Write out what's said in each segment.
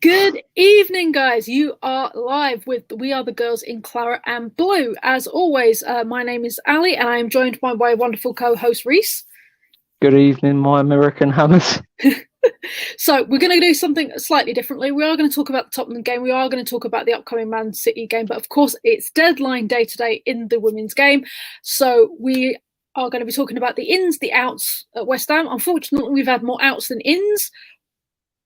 Good evening, guys. You are live with We Are the Girls in Claret and Blue. As always, my name is Ali, and I am joined by my wonderful co-host Reese. Good evening, my American hammers. So we're going to do something slightly differently. We are going to talk about the Tottenham game. We are going to talk about the upcoming Man City game. But of course, it's deadline day today in the women's game. So we are going to be talking about the ins, the outs at West Ham. Unfortunately, we've had more outs than ins,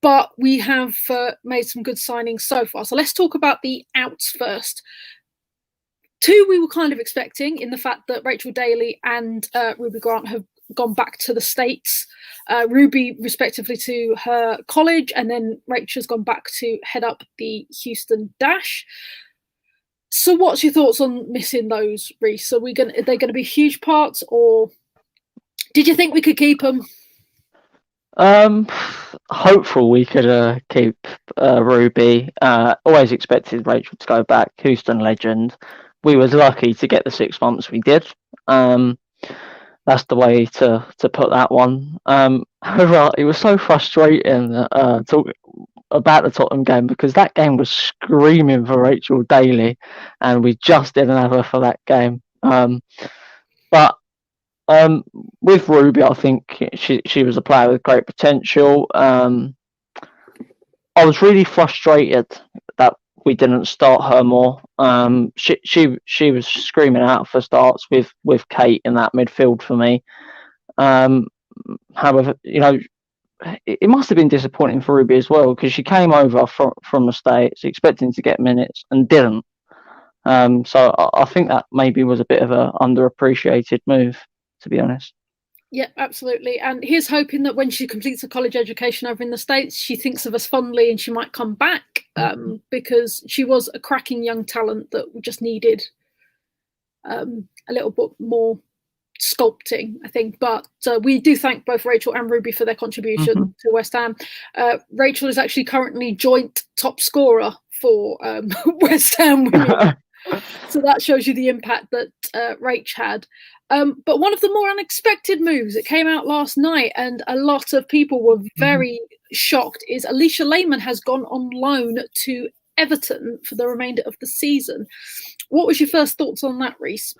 but we have made some good signings so far. So let's talk about the outs first. Two we were kind of expecting, in the fact that Rachel Daly and Ruby Grant have gone back to the States. Ruby respectively to her college, and then Rachel's gone back to head up the Houston Dash. So what's your thoughts on missing those, Reese? Are they going to be huge parts, or did you think we could keep them? Hopeful we could keep Ruby. Always expected Rachel to go back. Houston legend. We was lucky to get the 6 months we did. That's the way to put that one. However, it was so frustrating talk about the Tottenham game, because that game was screaming for Rachel Daly, and we just didn't have her for that game. But with Ruby, I think she was a player with great potential. I was really frustrated that we didn't start her more. She was screaming out for starts with Kate in that midfield for me. However, it must have been disappointing for Ruby as well, because she came over from the States expecting to get minutes and didn't. So I think that maybe was a bit of an underappreciated move, to be honest. Yeah, absolutely. And here's hoping that when she completes her college education over in the States, she thinks of us fondly and she might come back, because she was a cracking young talent that we just needed a little bit more sculpting, I think. But we do thank both Rachel and Ruby for their contribution to West Ham. Rachel is actually currently joint top scorer for West Ham women. So that shows you the impact that Rach had. But one of the more unexpected moves that came out last night, and a lot of people were very shocked, is Alicia Lehman has gone on loan to Everton for the remainder of the season. What was your first thoughts on that, Reese?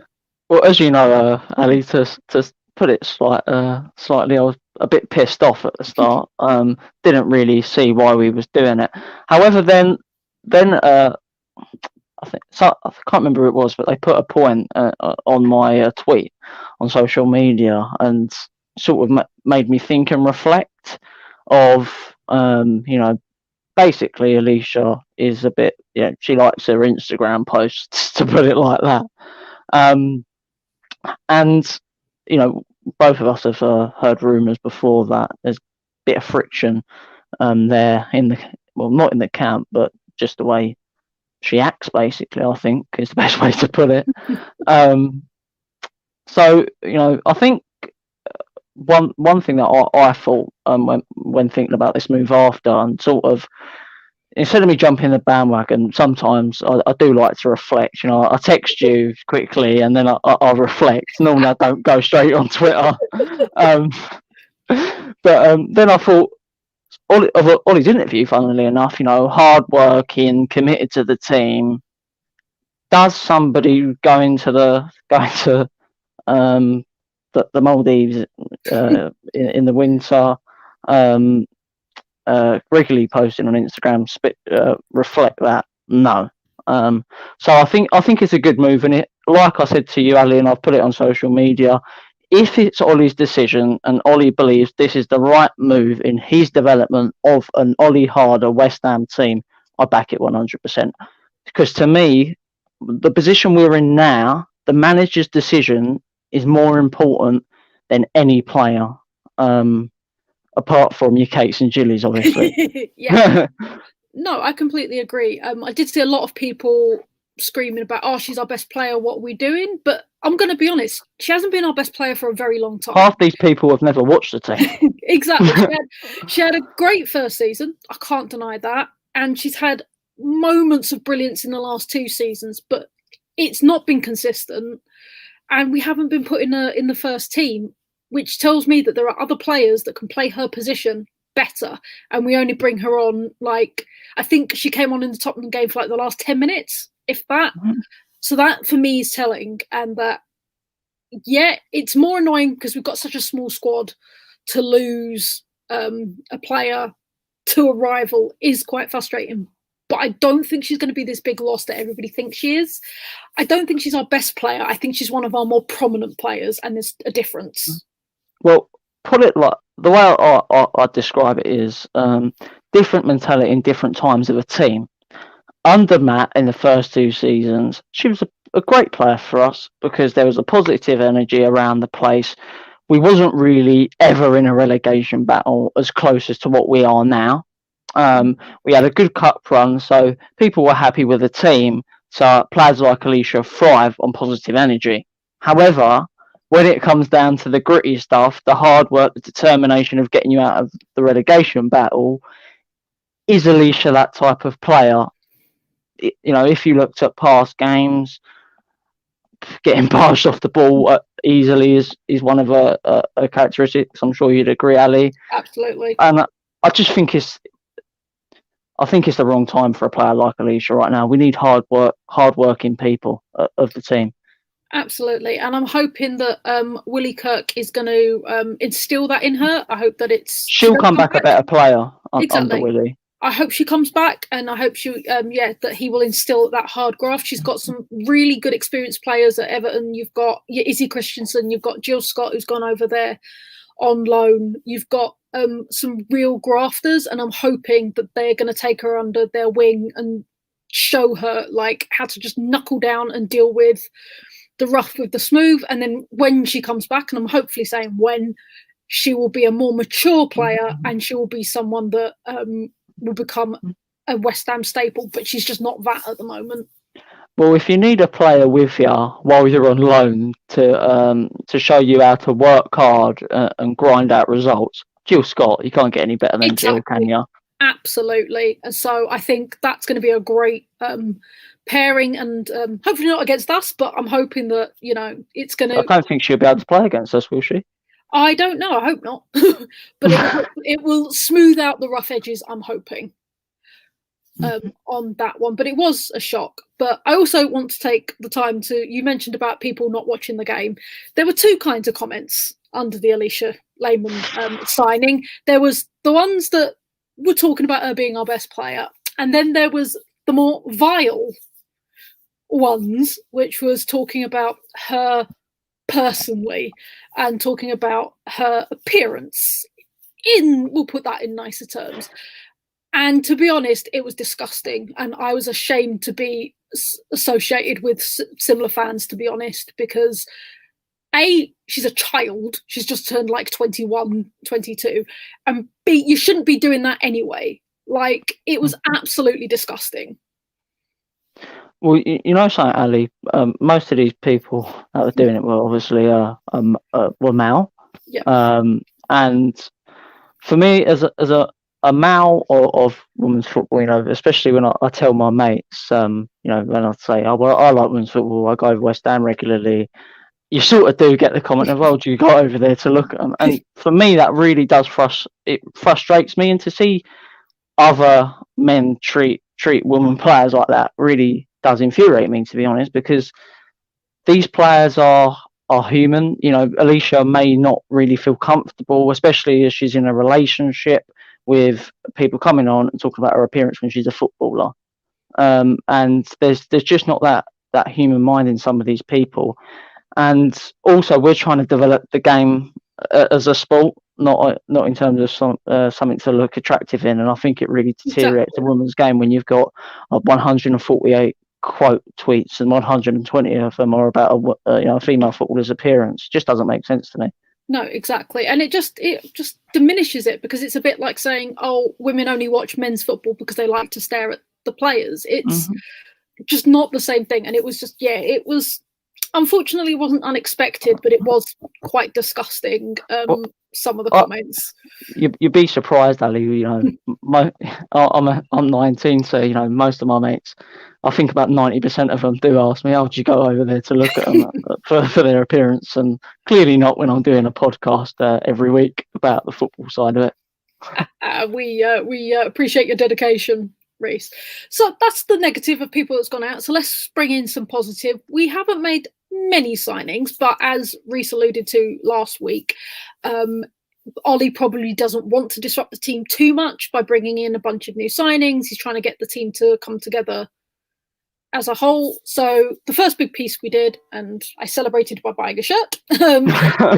Well, as you know, Ali, to put it slightly, I was a bit pissed off at the start. Didn't really see why we was doing it. However, then I can't remember who it was, but they put a point on my tweet on social media, and sort of made me think and reflect of, basically Alicia is a bit, she likes her Instagram posts, to put it like that. And, both of us have heard rumours before that there's a bit of friction there not in the camp, but just the way she acts, basically, I think is the best way to put it. So, I think one thing that I thought when thinking about this move after, and sort of, instead of me jumping the bandwagon, sometimes I do like to reflect. I text you quickly and then I reflect. Normally I don't go straight on Twitter. But then I thought, Ollie's interview, funnily enough, hard-working, committed to the team. Does somebody going to the Maldives in the winter, regularly posting on Instagram, reflect that? No. So I think it's a good move, and like I said to you, Ali, and I've put it on social media, if it's Ollie's decision and Ollie believes this is the right move in his development of an Ollie Harder West Ham team, I back it 100%. Because to me, the position we're in now, the manager's decision is more important than any player, apart from your Kates and Gillies, obviously. Yeah. No, I completely agree. I did see a lot of people screaming about, "Oh, she's our best player, what are we doing?" But I'm going to be honest, she hasn't been our best player for a very long time. Half these people have never watched the team. Exactly. She had a great first season, I can't deny that, and she's had moments of brilliance in the last 2 seasons, but it's not been consistent, and we haven't been putting her in the first team, which tells me that there are other players that can play her position better, and we only bring her on, like, I think she came on in the Tottenham game for like the last 10 minutes, if that. So that for me is telling, and that, yeah, it's more annoying because we've got such a small squad. To lose a player to a rival is quite frustrating, but I don't think she's going to be this big loss that everybody thinks she is. I don't think she's our best player. I think she's one of our more prominent players, and there's a difference. Well, put it like the way I describe it is different mentality in different times of a team. Under Matt in the first 2 seasons, she was a great player for us because there was a positive energy around the place. We wasn't really ever in a relegation battle as close as to what we are now. We had a good cup run, so people were happy with the team. So players like Alicia thrive on positive energy. However, when it comes down to the gritty stuff, the hard work, the determination of getting you out of the relegation battle, is Alicia that type of player? If you looked at past games, getting passed off the ball easily is one of her characteristics. I'm sure you'd agree, Ali. Absolutely. And I just think it's the wrong time for a player like Alicia right now. We need hard-working people of the team. Absolutely, and I'm hoping that Willie Kirk is going to instill that in her. I hope that she'll come back a better player under Willie. I hope she comes back, and I hope that he will instill that hard graft. She's got some really good experienced players at Everton. You've got Izzy Christensen, you've got Jill Scott, who's gone over there on loan. You've got some real grafters, and I'm hoping that they're going to take her under their wing and show her like how to just knuckle down and deal with the rough with the smooth. And then when she comes back, and I'm hopefully saying when, she will be a more mature player, and she will be someone that will become a West Ham staple, but she's just not that at the moment. Well, if you need a player with you while you're on loan to show you how to work hard and grind out results, Jill Scott, you can't get any better than Jill, can you? Absolutely. And so I think that's going to be a great pairing, and hopefully not against us, but I'm hoping that, it's going to... I don't think she'll be able to play against us, will she? I don't know. I hope not. But it will smooth out the rough edges, I'm hoping, on that one. But it was a shock. But I also want to take the time to... You mentioned about people not watching the game. There were 2 kinds of comments under the Alicia Lehmann signing. There was the ones that were talking about her being our best player. And then there was the more vile ones, which was talking about her personally and talking about her appearance we'll put that in nicer terms. And to be honest, it was disgusting, and I was ashamed to be associated with similar fans, to be honest, because A, she's a child, she's just turned like 21, 22, and B, you shouldn't be doing that anyway. Like, it was absolutely disgusting. Well, you know something, Ali? Most of these people that were doing it were obviously were male. Yeah. And for me, as a male of women's football, especially when I tell my mates, when I say, oh, well, I like women's football, I go over West Ham regularly, you sort of do get the comment of, well, do you go over there to look at them? And for me, that really does frustrates me, and to see other men treat women players like that really does infuriate me, to be honest, because these players are human. Alicia may not really feel comfortable, especially as she's in a relationship with people coming on and talking about her appearance when she's a footballer. And there's just not that human mind in some of these people. And also, we're trying to develop the game as a sport, not in terms of something to look attractive in. And I think it really deteriorates the women's game when you've got 148 quote tweets and 120 of them are about a female footballer's appearance. Just doesn't make sense to me. No, exactly. And it just diminishes it, because it's a bit like saying, oh, women only watch men's football because they like to stare at the players. It's just not the same thing. And it was just, it was, unfortunately, it wasn't unexpected, but it was quite disgusting. Some of the comments. You'd be surprised, Ali. I'm 19, so most of my mates, I think about 90% of them do ask me, "Oh, do you go over there to look at them for their appearance?" And clearly not when I'm doing a podcast every week about the football side of it. We appreciate your dedication, Reese. So that's the negative of people that's gone out. So let's bring in some positive. We haven't made many signings, but as Reese alluded to last week, Ollie probably doesn't want to disrupt the team too much by bringing in a bunch of new signings. He's trying to get the team to come together as a whole. So the first big piece we did, and I celebrated by buying a shirt,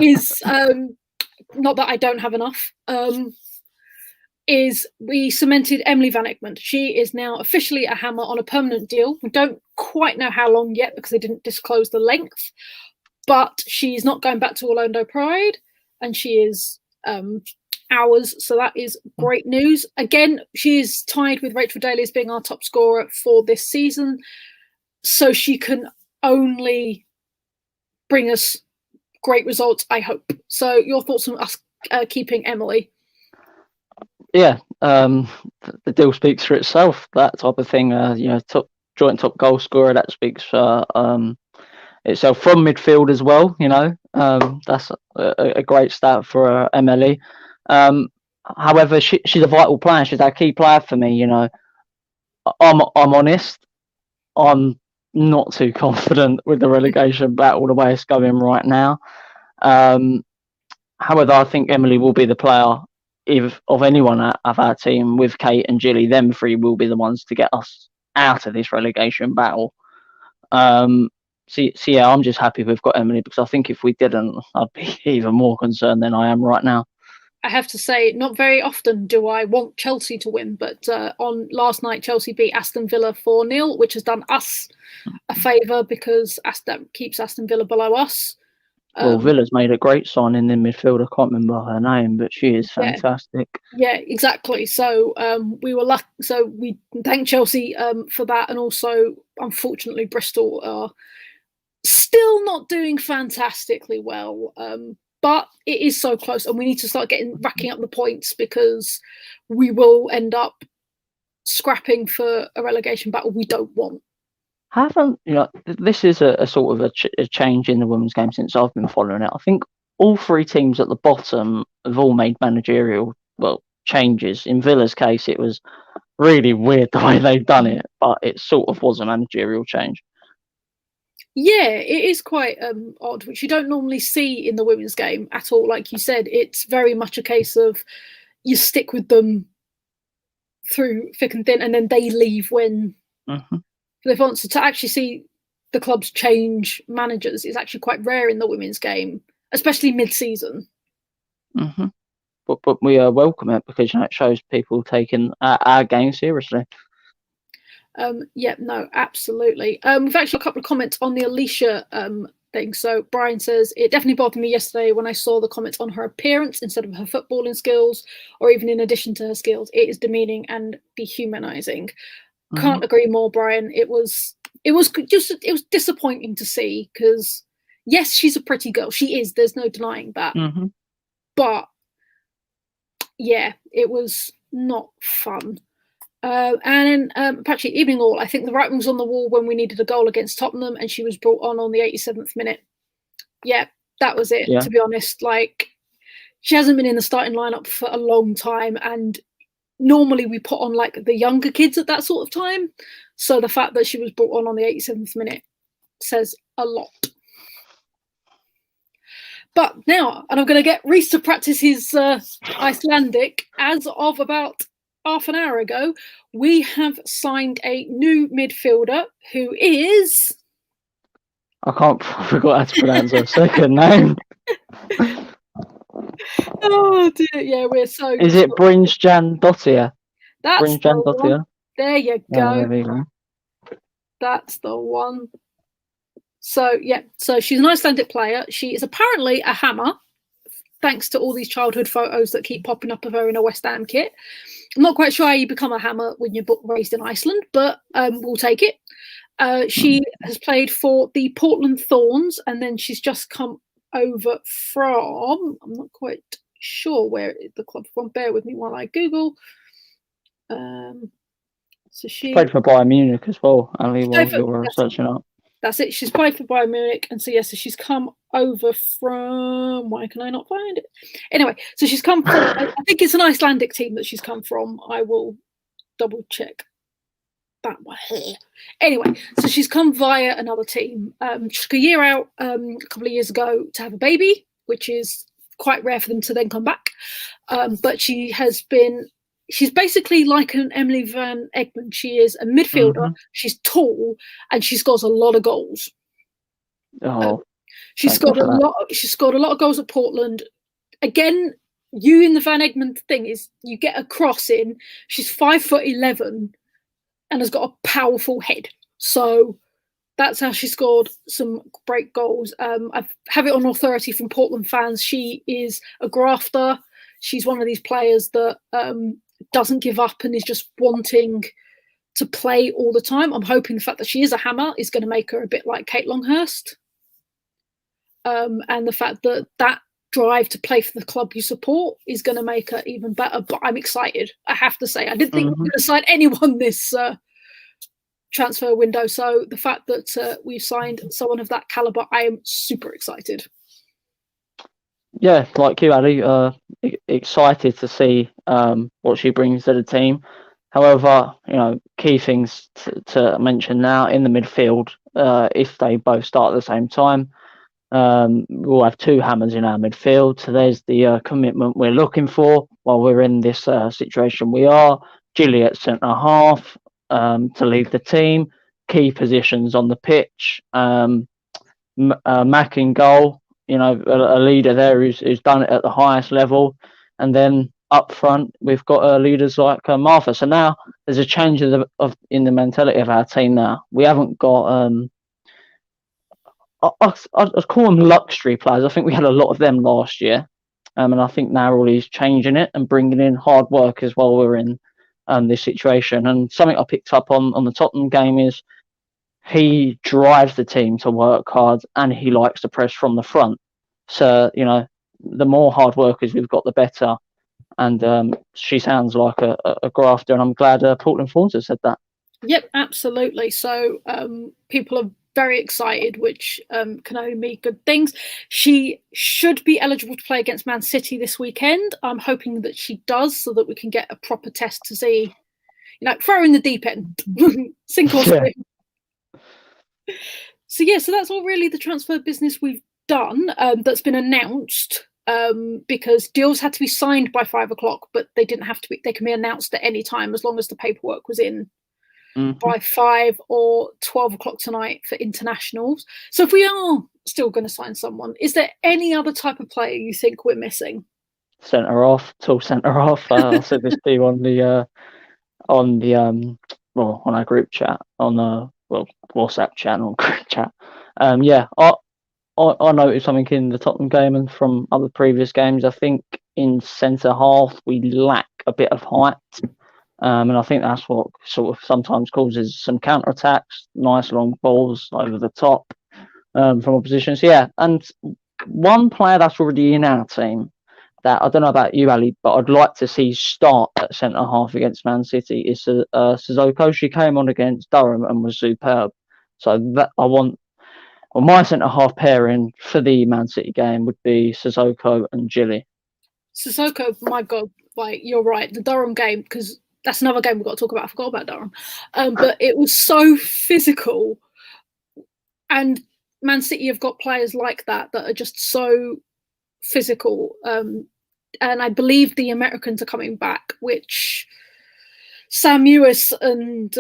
is not that I don't have enough. Is we cemented Emily Van Egmond. She is now officially a Hammer on a permanent deal. We don't quite know how long yet because they didn't disclose the length, but she's not going back to Orlando Pride, and she is ours. So that is great news. Again, she is tied with Rachel Daly as being our top scorer for this season, so she can only bring us great results, I hope. So your thoughts on us keeping Emily? Yeah, the deal speaks for itself. That type of thing, joint top goal scorer, that speaks for itself from midfield as well. That's a great start for Emily. However, she's a vital player. She's our key player for me. I'm honest. I'm not too confident with the relegation battle the way it's going right now. However, I think Emily will be the player of anyone of our team with Kate and Gilly. Them three will be the ones to get us out of this relegation battle. So yeah, I'm just happy we've got Emily, because I think if we didn't, I'd be even more concerned than I am right now. I have to say, not very often do I want Chelsea to win, but on last night, Chelsea beat Aston Villa 4-0, which has done us a favour because that keeps Aston Villa below us. Well, Villa's made a great signing in midfield. I can't remember her name, but she is fantastic. Yeah, exactly. So we were lucky. So we thank Chelsea for that, and also, unfortunately, Bristol are still not doing fantastically well. But it is so close, and we need to start racking up the points, because we will end up scrapping for a relegation battle we don't want. This is a sort of a change in the women's game since I've been following it. I think all three teams at the bottom have all made managerial changes. In Villa's case, it was really weird the way they've done it, but it sort of was a managerial change. Yeah, it is quite odd, which you don't normally see in the women's game at all. Like you said, it's very much a case of you stick with them through thick and thin, and then they leave when they want to actually see the clubs change managers is actually quite rare in the women's game, especially mid-season. But we welcome it, because it shows people taking our game seriously. Yeah, no, absolutely. We've actually a couple of comments on the Alicia thing. So Brian says, it definitely bothered me yesterday when I saw the comments on her appearance instead of her footballing skills, or even in addition to her skills. It is demeaning and dehumanizing. Can't agree more, Brian. It was disappointing to see, because yes, she's a pretty girl. She is. There's no denying that. But yeah, it was not fun. And then Patrick, evening all. I think the writing was on the wall when we needed a goal against Tottenham, and she was brought on the 87th minute. Yeah, that was it. To be honest, she hasn't been in the starting lineup for a long time, and normally we put on the younger kids at that sort of time. So the fact that she was brought on the 87th minute says a lot. But now, and I'm going to get Reese to practice his Icelandic. As of about half an hour ago, we have signed a new midfielder who is... I forgot how to pronounce her second name. Oh dear, yeah, we're so... Is it Brynjan Dottir? That's Brynjan Dottir. There you go. Yeah, there we go. That's the one. So, yeah, so she's an Icelandic player. She is apparently a Hammer, thanks to all these childhood photos that keep popping up of her in a West Ham kit. I'm not quite sure how you become a Hammer when you're raised in Iceland, but we'll take it. She has played for the Portland Thorns, and then she's just come over from... I'm not quite sure where the club from. Bear with me while I Google. So she played for Bayern Munich as well, Ali, while you were searching up. That's it. She's played for Bayern Munich, and so yes, so she's come over from. Why can I not find it? Anyway, so she's come from. I think it's an Icelandic team that she's come from. I will double check that way. Anyway, so she's come via another team. She took a year out a couple of years ago to have a baby, which is quite rare for them to then come back. But she has been. She's basically like an Emily Van Egmond. She is a midfielder. She's tall and she scores a lot of goals. She scored a lot. She scored a lot of goals at Portland. Again, you in the Van Egmond thing is you get a cross in. She's 5'11" and has got a powerful head. So that's how she scored some great goals. I have it on authority from Portland fans. She is a grafter. She's one of these players that doesn't give up and is just wanting to play all the time. I'm hoping the fact that she is a hammer is going to make her a bit like Kate Longhurst. And the fact that that drive to play for the club you support is going to make her even better. But I'm excited, I have to say. I didn't think we were going to sign anyone this transfer window. So the fact that we've signed someone of that caliber, I am super excited. Yeah, like you, Ali, excited to see what she brings to the team. However, key things to mention now in the midfield, if they both start at the same time, we'll have two hammers in our midfield. So there's the commitment we're looking for while we're in this situation we are. Gilly at centre-half to lead the team. Key positions on the pitch. Mac in goal. A leader there who's done it at the highest level. And then up front, we've got leaders like Martha. So now there's a change in the mentality of our team now. We haven't got... I'd call them luxury players. I think we had a lot of them last year. And I think now Ollie's changing it and bringing in hard workers while we're in this situation. And something I picked up on the Tottenham game is he drives the team to work hard and he likes to press from the front. So, the more hard workers we've got, the better. And she sounds like a grafter, and I'm glad Portland Thorns has said that. Yep, absolutely. So people are very excited, which can only mean good things. She should be eligible to play against Man City this weekend. I'm hoping that she does, so that we can get a proper test to see, throw her in the deep end, sink or swim. So that's all really the transfer business we've done that's been announced, because deals had to be signed by 5:00, but they didn't have to be. They can be announced at any time as long as the paperwork was in by 5 or 12 o'clock tonight for internationals. So if we are still going to sign someone, is there any other type of player you think we're missing? Centre off, tall centre off. I said this to you on our group chat, on WhatsApp channel, group chat. I noticed something in the Tottenham game and from other previous games. I think in centre half we lack a bit of height, and I think that's what sort of sometimes causes some counter attacks, nice long balls over the top from opposition. So and one player that's already in our team that I don't know about you, Ali, but I'd like to see start at centre half against Man City is Sissoko. She came on against Durham and was superb. So that I want. Well, my centre half pairing for the Man City game would be Sissoko and Gilly. Sissoko, my God, you're right. The Durham game, because that's another game we've got to talk about. I forgot about Durham, but it was so physical, and Man City have got players like that are just so physical. And I believe the Americans are coming back, which Sam Ewis and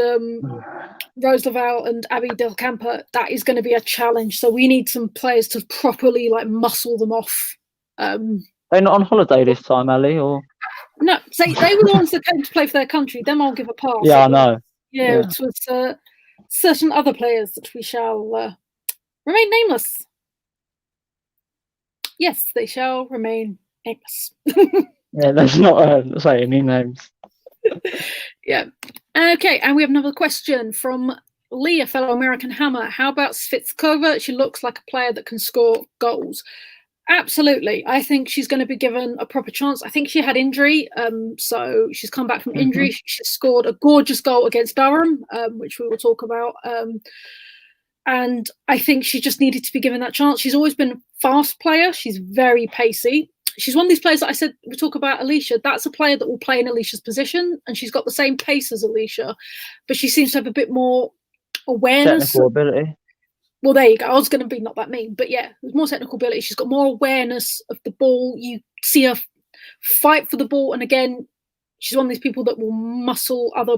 Rose Lavelle and Abby Del Campo, that is going to be a challenge. So we need some players to properly muscle them off. They're not on holiday this time, Ali, or no? They were the ones that came to play for their country. Them I'll give a pass. Yeah, I know. Yeah, it was certain other players that we shall remain nameless. Yes, they shall remain nameless. Yeah, let's not say any names. Yeah. Okay, and we have another question from Lee, a fellow American hammer. How about Svitskova? She looks like a player that can score goals. Absolutely. I think she's going to be given a proper chance. I think she had injury, so she's come back from injury. She scored a gorgeous goal against Durham, which we will talk about. And I think she just needed to be given that chance. She's always been a fast player. She's very pacey. She's one of these players that I said we talk about Alicia. That's a player that will play in Alicia's position, and she's got the same pace as Alicia, but she seems to have a bit more awareness. Technical ability. Well, there you go. I was going to be not that mean, but yeah, there's more technical ability. She's got more awareness of the ball. You see her fight for the ball, and again, she's one of these people that will muscle other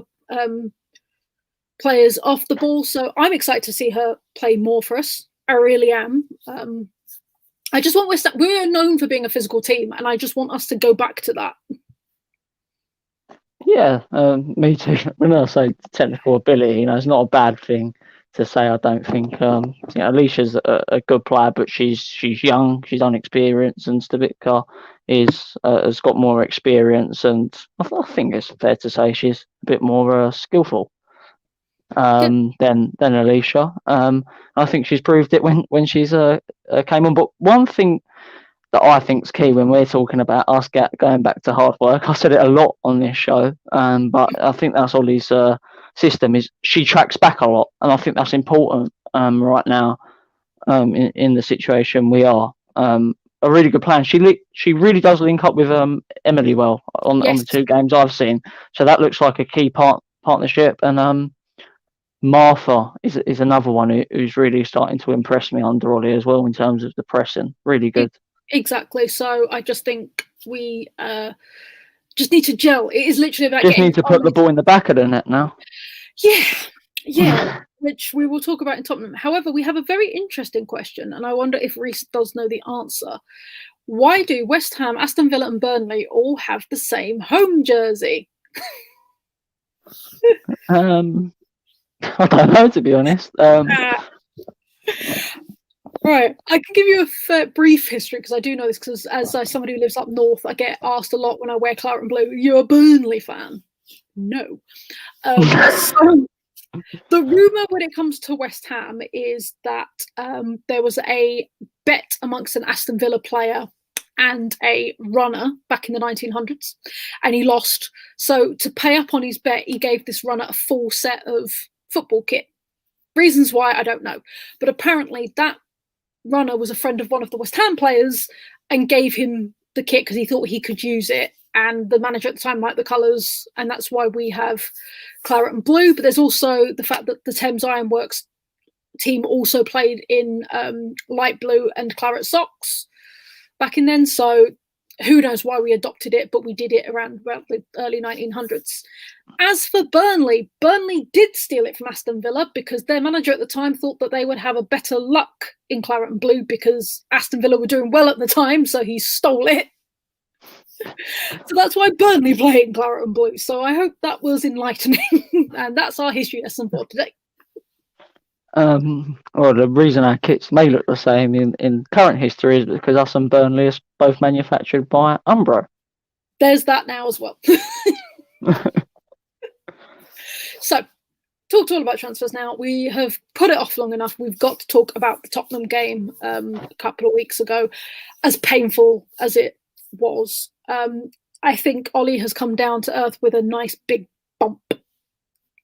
players off the ball. So I'm excited to see her play more for us. I really am. I just want West Ham. We're known for being a physical team, and I just want us to go back to that. Yeah, me too. When I say technical ability, it's not a bad thing to say. I don't think Alicia's a good player, but she's young, she's unexperienced, and Stavitka has got more experience, and I think it's fair to say she's a bit more skillful than Alicia. I think she's proved it when she's came on. But one thing that I think is key when we're talking about us going back to hard work, I said it a lot on this show, but I think that's Ollie's system is she tracks back a lot, and I think that's important right now in the situation we are. A really good plan. She really does link up with Emily well on the 2 games I've seen, so that looks like a key partnership. And Martha is another one who's really starting to impress me under Ollie as well in terms of the pressing. Really good. Exactly. So I just think we just need to gel. It is literally about just need to put the ball in the back of the net now. Yeah, which we will talk about in Tottenham. However, we have a very interesting question, and I wonder if Reese does know the answer. Why do West Ham, Aston Villa, and Burnley all have the same home jersey? I don't know, to be honest. Right, I can give you a brief history because I do know this, because as somebody who lives up north, I get asked a lot when I wear claret and blue, you're a Burnley fan? No. So the rumour when it comes to West Ham is that there was a bet amongst an Aston Villa player and a runner back in the 1900s, and he lost. So to pay up on his bet, he gave this runner a full set of football kit. Reasons why, I don't know. But apparently that runner was a friend of one of the West Ham players and gave him the kit because he thought he could use it. And the manager at the time liked the colours, and that's why we have claret and blue. But there's also the fact that the Thames Ironworks team also played in light blue and claret socks back in then. So who knows why we adopted it, but we did it around the early 1900s. As for Burnley, Burnley did steal it from Aston Villa because their manager at the time thought that they would have a better luck in claret and blue because Aston Villa were doing well at the time, so he stole it. So that's why Burnley play in claret and blue. So I hope that was enlightening. And that's our history lesson for today. Well, the reason our kits may look the same in current history is because us and Burnley are both manufactured by Umbro. There's that now as well. So, talked all about transfers now. We have put it off long enough. We've got to talk about the Tottenham game a couple of weeks ago, as painful as it was. I think Ollie has come down to earth with a nice big bump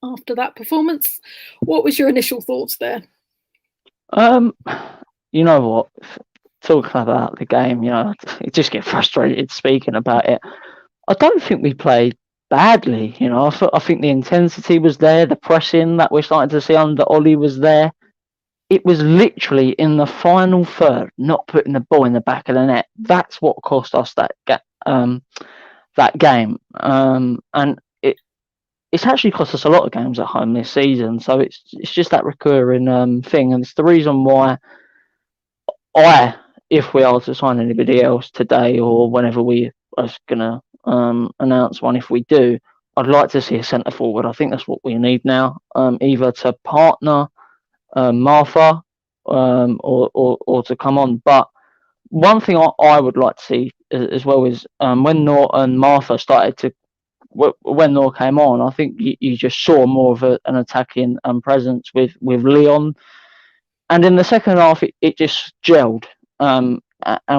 after that performance. What was your initial thoughts there? You know what? Talking about the game, you just get frustrated speaking about it. I don't think we played badly. I think the intensity was there, the pressing that we're starting to see under Ollie was there. It was literally in the final third, not putting the ball in the back of the net. That's what cost us that game. And it's actually cost us a lot of games at home this season. So it's just that recurring thing, and it's the reason why if we are to sign anybody else today or whenever we are gonna announce one, if we do, I'd like to see a centre forward. I think that's what we need now, either to partner Martha or to come on. But one thing I would like to see as well is when Nor and Martha started to, when Nor came on, I think you just saw more of an attacking presence with Leon. And in the second half, it just gelled, and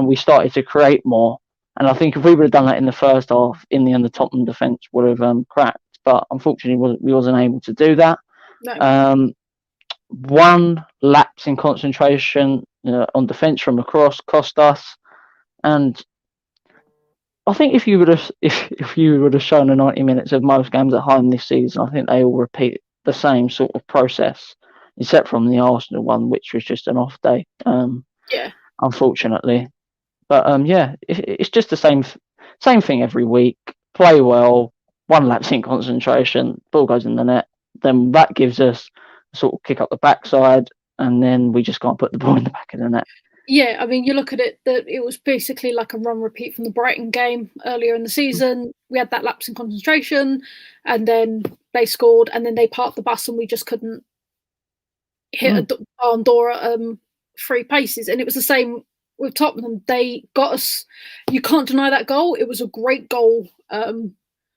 we started to create more. And I think if we would have done that in the first half, in the end, the Tottenham defence would have cracked. But unfortunately, we wasn't able to do that. No. one lapse in concentration on defence from a cross cost us. And I think if you would have if you would have shown the 90 minutes of most games at home this season, I think they all repeat the same sort of process, except from the Arsenal one, which was just an off day. Yeah. Unfortunately, but yeah, it's just the same thing every week. Play well, one lapse in concentration, ball goes in the net. Then that gives us a sort of kick up the backside, and then we just can't put the ball in the back of the net. Yeah, I mean, you look at it, that it was basically like a run repeat from the Brighton game earlier in the season. We had that lapse in concentration, and then they scored, and then they parked the bus, and we just couldn't hit a barn door at free paces. And it was the same with Tottenham. They got us. You can't deny that goal. It was a great goal.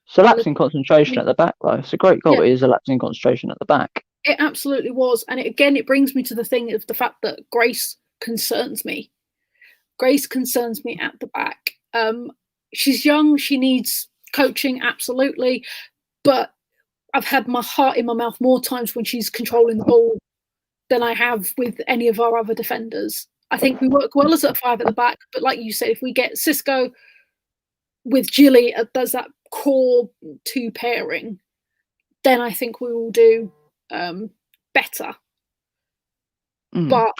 So lapse in concentration at the back, though. It's a great goal. Yeah. It is a lapse in concentration at the back. It absolutely was. And it brings me to the thing of the fact that Grace concerns me. Grace concerns me at the back. She's young. She needs coaching, absolutely. But I've had my heart in my mouth more times when she's controlling the ball than I have with any of our other defenders. I think we work well as a 5 at the back. But like you said, if we get Xisco with Gilly as that core 2 pairing, then I think we will do better. But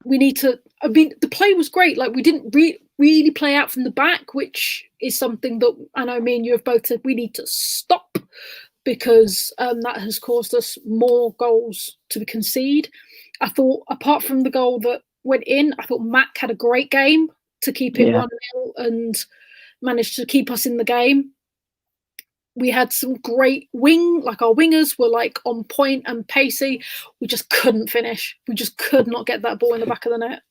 we need to. I mean, the play was great. Like, we didn't really play out from the back, which is something that I know me and you have both said we need to stop, because that has caused us more goals to concede. I thought, apart from the goal that went in, I thought Mac had a great game to keep it 1-0 and managed to keep us in the game. We had some great our wingers were like on point and pacey. We just couldn't finish. We just could not get that ball in the back of the net.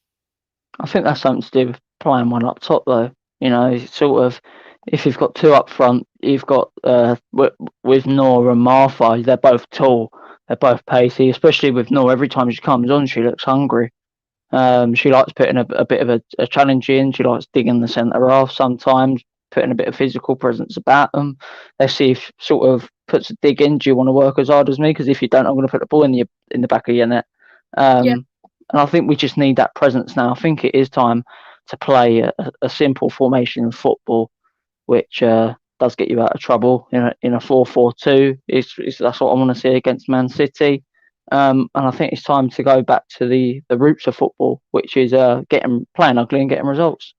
I think that's something to do with playing one up top, though. You know, sort of, if you've got 2 up front, you've got with Noor and Martha, they're both tall, they're both pacey, especially with Noor. Every time she comes on, she looks hungry. She likes putting a bit of a challenge in. She likes digging the centre half sometimes, putting a bit of physical presence about them. Let's see if sort of puts a dig in. Do you want to work as hard as me? Because if you don't, I'm going to put the ball in the back of your net. And I think we just need that presence now. I think it is time to play a simple formation in football, which does get you out of trouble in a 4-4-2. That's what I want to see against Man City. And I think it's time to go back to the roots of football, which is playing ugly and getting results.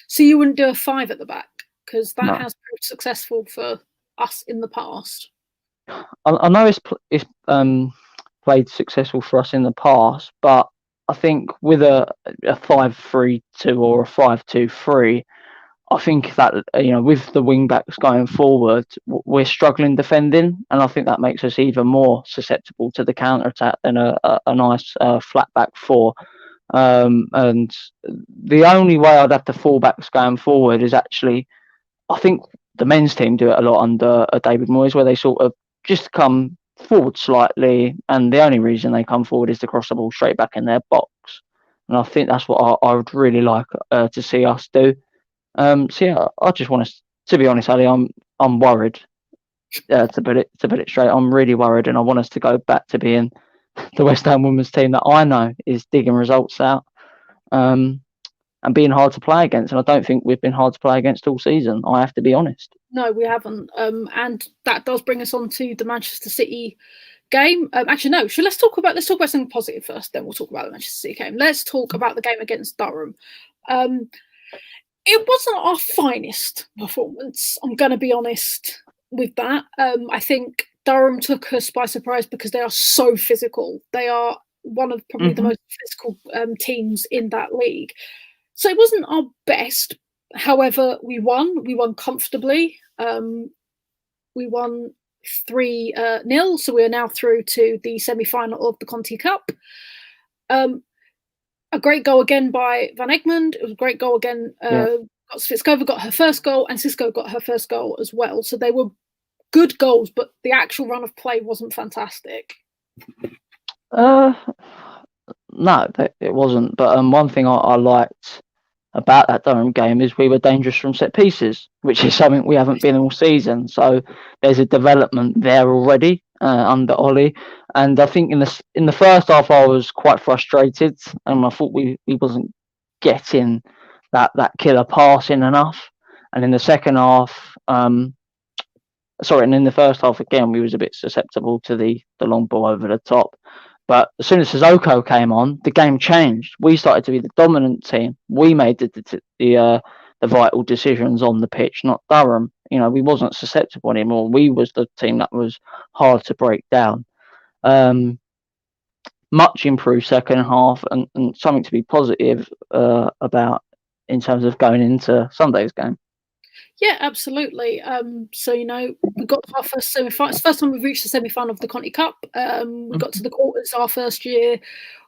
So you wouldn't do a 5 at the back, because that has proved successful for us in the past. I know it's played successful for us in the past, but I think with a 5-3-2 or a 5-2-3, I think that with the wing backs going forward, we're struggling defending, and I think that makes us even more susceptible to the counter attack than a nice flat back 4. And the only way I'd have the fullbacks going forward is actually, I think the men's team do it a lot under David Moyes, where they sort of just come forward slightly, and the only reason they come forward is to cross the ball straight back in their box. And I think that's what I would really like to see us do. So yeah, I just want to be honest, Ali, I'm worried. To put it straight, I'm really worried, and I want us to go back to being the West Ham women's team that I know is digging results out, and being hard to play against. And I don't think we've been hard to play against all season. I have to be honest. No, we haven't. And that does bring us on to the Manchester City game. Actually, no. Let's talk about something positive first. Then we'll talk about the Manchester City game. Let's talk about the game against Durham. It wasn't our finest performance. I'm going to be honest with that. I think Durham took us by surprise because they are so physical. They are one of probably the most physical teams in that league. So it wasn't our best. However, we won. We won comfortably. We won 3-0. So we are now through to the semi-final of the Conti Cup. A great goal again by Van Egmond. It was a great goal again. Svitskova got her first goal, and Xisco got her first goal as well. So they were good goals, but the actual run of play wasn't fantastic. No, it wasn't. But one thing I liked about that Durham game is we were dangerous from set pieces, which is something we haven't been all season. So there's a development there already under Ollie. And I think in the first half I was quite frustrated, and I thought we wasn't getting that killer passing enough. And in the second half, and in the first half again, we was a bit susceptible to the long ball over the top. But as soon as Sissoko came on, the game changed. We started to be the dominant team. We made the vital decisions on the pitch, not Durham. We wasn't susceptible anymore. We was the team that was hard to break down. Much improved second half, and something to be positive about in terms of going into Sunday's game. Yeah, absolutely. So we got to our first semi-final. It's the first time we've reached the semi-final of the Conti Cup. We got to the quarters our first year.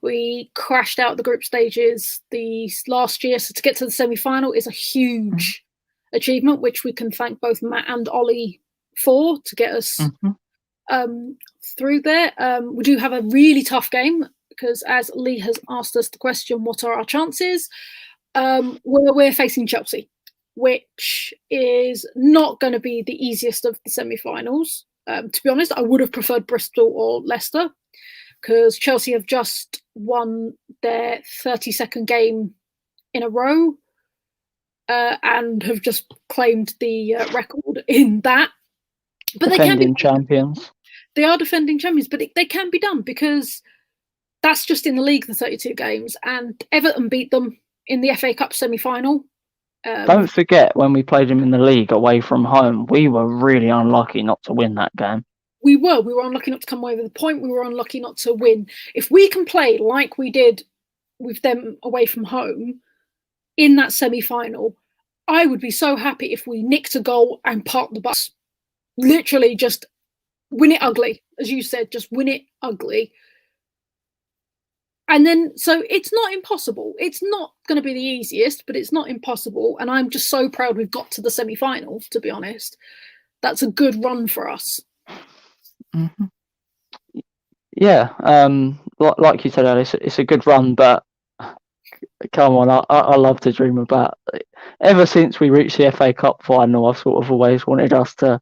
We crashed out the group stages the last year. So to get to the semi-final is a huge achievement, which we can thank both Matt and Ollie for to get us through there. We do have a really tough game because, as Lee has asked us the question, what are our chances? We're facing Chelsea, which is not going to be the easiest of the semi-finals. To be honest, I would have preferred Bristol or Leicester because Chelsea have just won their 32nd game in a row and have just claimed the record in that. But defending champions. They are defending champions, but they can be done because that's just in the league, the 32 games, and Everton beat them in the FA Cup semi-final. Don't forget when we played them in the league away from home, we were really unlucky not to win that game. We were unlucky not to come away with a point. We were unlucky not to win. If we can play like we did with them away from home in that semi-final, I would be so happy if we nicked a goal and parked the bus. Literally just win it ugly, as you said, just win it ugly. And then, so it's not impossible. It's not going to be the easiest, but it's not impossible. And I'm just so proud we've got to the semi-final, to be honest. That's a good run for us. Mm-hmm. Yeah, like you said, Alice, it's a good run, but come on, I love to dream about it. Ever since we reached the FA Cup final, I've sort of always wanted us to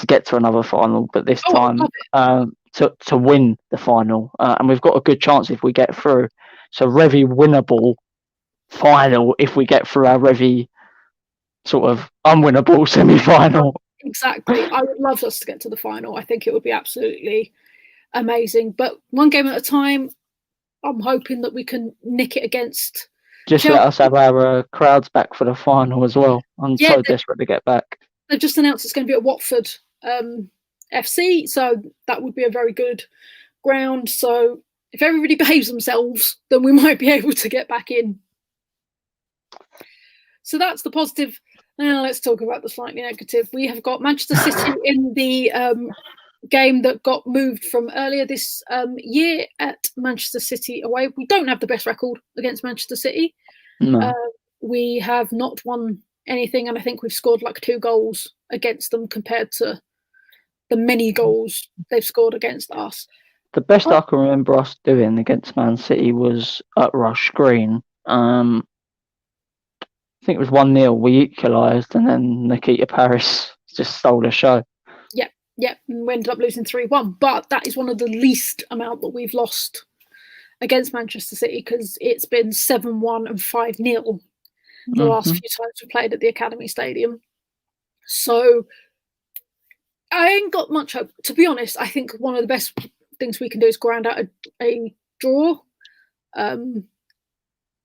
get to another final, but this time to win the final, and we've got a good chance if we get through. So Revy winnable final if we get through our Revy sort of unwinnable semi-final. Exactly. I would love us to get to the final. I think it would be absolutely amazing. But one game at a time, I'm hoping that we can nick it against Just Chelsea. Let us have our crowds back for the final as well. I'm so desperate to get back. They've just announced it's going to be at Watford FC, so that would be a very good ground. So if everybody behaves themselves, then we might be able to get back in. So that's the positive. Now let's talk about the slightly negative. We have got Manchester City in the game that got moved from earlier this year at Manchester City away. We don't have the best record against Manchester City. No. We have not won anything, and I think we've scored like 2 goals against them compared to the many goals they've scored against us. The best I can remember us doing against Man City was at Rush Green. I think it was 1-0. We equalised, and then Nikita Paris just stole the show. Yeah, and we ended up losing 3-1. But that is one of the least amount that we've lost against Manchester City because it's been 7-1 and 5-0 the last few times we played at the Academy Stadium. So I ain't got much hope. To be honest, I think one of the best things we can do is grind out a draw. The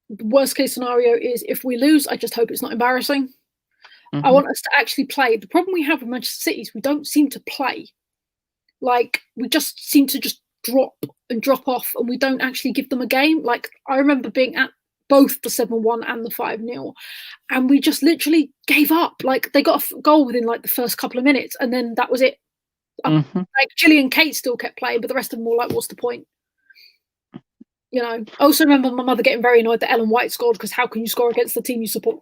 worst case scenario is if we lose, I just hope it's not embarrassing. I want us to actually play. The problem we have with Manchester City is we don't seem to play. Like, we just seem to just drop off, and we don't actually give them a game. Like, I remember being at both the 7-1 and the 5-0, and we just literally gave up. Like, they got a goal within like the first couple of minutes, and then that was it. Like, Gillian Kate still kept playing, but the rest of them were like, what's the point? You know, I also remember my mother getting very annoyed that Ellen White scored because how can you score against the team you support?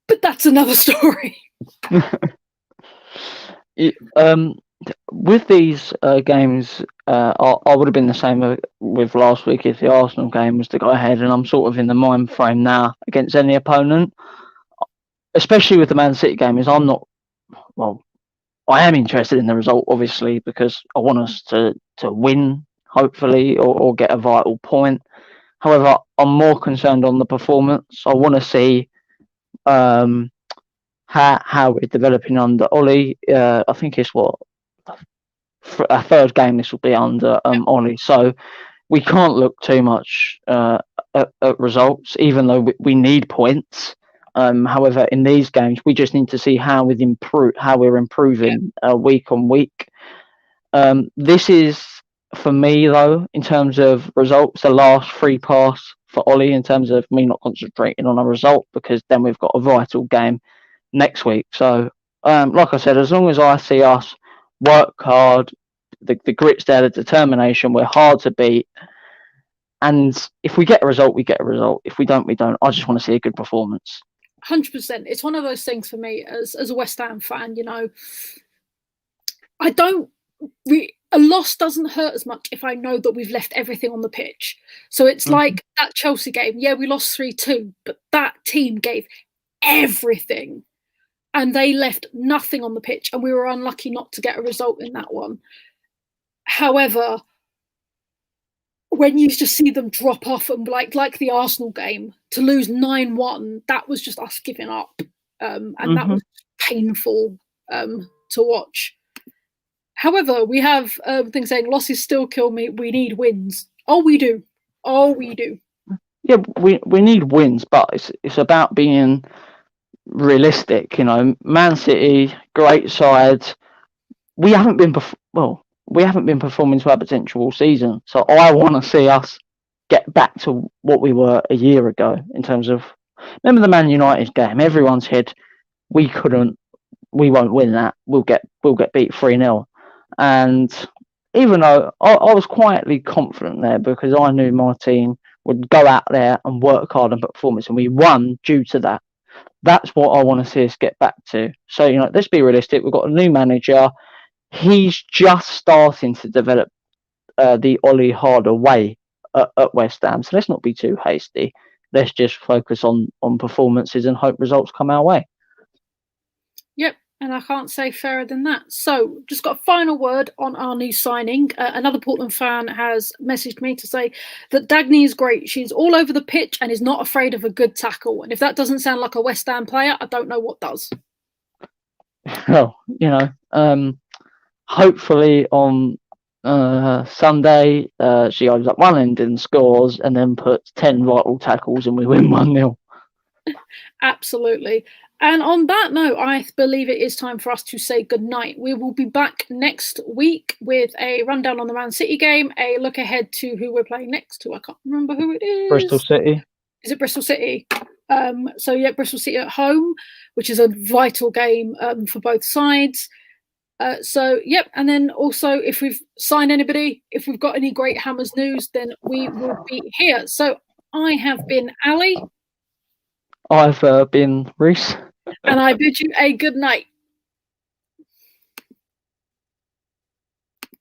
But that's another story. With these games, I would have been the same with last week if the Arsenal game was to go ahead, and I'm sort of in the mind frame now against any opponent, especially with the Man City game, is I am interested in the result, obviously, because I want us to win hopefully, or get a vital point. However, I'm more concerned on the performance. I want to see how we're developing under Ollie. I think it's a third game this will be under Ollie. So we can't look too much at results, even though we need points. However, in these games, we just need to see how we're improving week on week. This is, for me, though, in terms of results, the last free pass for Ollie in terms of me not concentrating on a result, because then we've got a vital game next week. So, like I said, as long as I see us work hard, the grit's there, the determination, we're hard to beat. And if we get a result, we get a result. If we don't, we don't. I just want to see a good performance. 100%. It's one of those things for me as a West Ham fan, you know, I don't a loss doesn't hurt as much if I know that we've left everything on the pitch. So it's like that Chelsea game. Yeah, we lost 3-2, but that team gave everything and they left nothing on the pitch, and we were unlucky not to get a result in that one. However, when you just see them drop off and like the Arsenal game, to lose 9-1, that was just us giving up. And that was painful to watch. However, we have things saying losses still kill me. We need wins. Oh, we do. Oh, we do. Yeah, we need wins, but it's about being realistic. You know, Man City, great side. We haven't been performing to our potential all season. So I want to see us get back to what we were a year ago in terms of. Remember the Man United game? Everyone's said we won't win that. We'll get beat 3-0. And even though I was quietly confident there, because I knew my team would go out there and work hard and put performance, and we won due to that. That's what I want to see us get back to. So, you know, let's be realistic. We've got a new manager. He's just starting to develop the Ollie Harder way at West Ham. So let's not be too hasty. Let's just focus on performances and hope results come our way. Yep. And I can't say fairer than that. So, just got a final word on our new signing. Another Portland fan has messaged me to say that Dagny is great. She's all over the pitch and is not afraid of a good tackle. And if that doesn't sound like a West Ham player, I don't know what does. Well, you know, hopefully on Sunday, she goes up one end and scores, and then puts 10 vital tackles and we win 1-0. Absolutely. And on that note, I believe it is time for us to say goodnight. We will be back next week with a rundown on the Man City game, a look ahead to who we're playing next to. I can't remember who it is. Bristol City. Is it Bristol City? So, yeah, Bristol City at home, which is a vital game for both sides. So, yep. And then also, if we've signed anybody, if we've got any great Hammers news, then we will be here. So, I have been Ali. I've been Reese. And I bid you a good night.